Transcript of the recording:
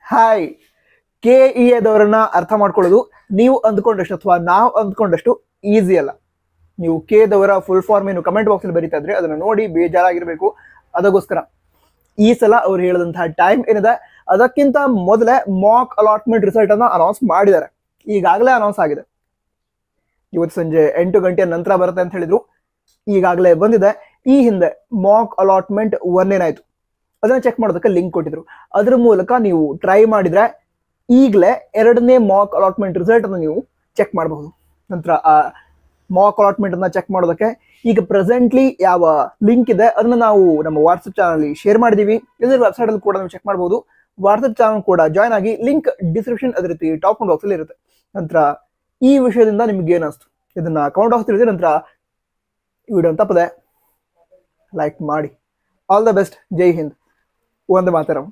Hi. KEAದವರನ್ನ ಅರ್ಥ ಮಾಡ್ಕೊಳ್ಳೋದು ನೀವು ಅಂದ್ಕೊಂಡಷ್ಟು ಅಥವಾ ನಾವು ಅಂದ್ಕೊಂಡಷ್ಟು ಈಸಿ ಅಲ್ಲ. ನೀವು ದವರ ಫುಲ್ ಫಾರ್ಮ್ ಏನು ಕಮೆಂಟ್ ಬಾಕ್ಸ್ ಅಲ್ಲಿ ಬರೀತಾ ಇದ್ರೆ ಅದನ್ನ ನೋಡಿ ಬೇಜಾರಾಗಿರ್ಬೇಕು. ಅದಕ್ಕೋಸ್ಕರ ಈ ಸಲ ಅವ್ರು ಹೇಳಿದಂತಹ ಟೈಮ್ ಏನಿದೆ ಅದಕ್ಕಿಂತ ಮೊದಲೇ ಮಾಕ್ ಅಲಾಟ್ಮೆಂಟ್ ರಿಸಲ್ಟ್ ಅನ್ನ ಅನೌನ್ಸ್ ಮಾಡಿದ್ದಾರೆ. ಈಗಾಗಲೇ ಅನೌನ್ಸ್ ಆಗಿದೆ. ಇವತ್ತು ಸಂಜೆ 8 ಗಂಟೆಯ ನಂತರ ಬರುತ್ತೆ ಅಂತ ಹೇಳಿದ್ರು. ಈಗಾಗಲೇ ಬಂದಿದೆ. ಈ ಹಿಂದೆ ಮಾಕ್ ಅಲಾಟ್ಮೆಂಟ್ 1 ಏನಾಯ್ತು ಅದನ್ನ ಚೆಕ್ ಮಾಡೋದಕ್ಕೆ ಲಿಂಕ್ ಕೊಟ್ಟಿದ್ರು. ಅದ್ರ ಮೂಲಕ ನೀವು ಟ್ರೈ ಮಾಡಿದ್ರೆ ಈಗಲೇ 2ನೇ ಮಾಕ್ ಅಲಾಟ್ಮೆಂಟ್ ರಿಸಲ್ಟ್ ಅನ್ನು ನೀವು ಚೆಕ್ ಮಾಡಬಹುದು. ನಂತರ ಆ ಮಾಕ್ ಅಲಾಟ್ಮೆಂಟ್ ಅನ್ನ ಚೆಕ್ ಮಾಡೋದಕ್ಕೆ ಈಗ ಪ್ರೆಸೆಂಟ್ಲಿ ಯಾವ ಲಿಂಕ್ ಇದೆ ಅದನ್ನ ನಾವು ನಮ್ಮ ವಾಟ್ಸ್ಆಪ್ ಚಾನಲ್ ಶೇರ್ ಮಾಡಿದೀವಿ. ಇದರ ವೆಬ್ಸೈಟ್ ಅಲ್ಲಿ ಕೂಡ ನೀವು ಚೆಕ್ ಮಾಡಬಹುದು. ವಾಟ್ಸ್ಆಪ್ ಚಾನಲ್ ಕೂಡ ಜಾಯ್ನ್ ಆಗಿ, ಲಿಂಕ್ ಡಿಸ್ಕ್ರಿಪ್ಷನ್ ಅದೇ ರೀತಿ ಟಾಪ್ ಬಾಕ್ಸ್ ಅಲ್ಲಿ ಇರುತ್ತೆ. ನಂತರ ಈ ವಿಷಯದಿಂದ ನಿಮ್ಗೆ ಏನಿಸ್ತು ಇದನ್ನ ಕಮೆಂಟ್ ಬಾಕ್ಸ್ ತಿಳಿಸಿ. ನಂತರ ಈ ವಿಡಿಯೋ ತಪ್ಪದೆ ಲೈಕ್ ಮಾಡಿ. All the best. ಜೈ ಹಿಂದ್. ವಂದೇ ಮಾತರಂ.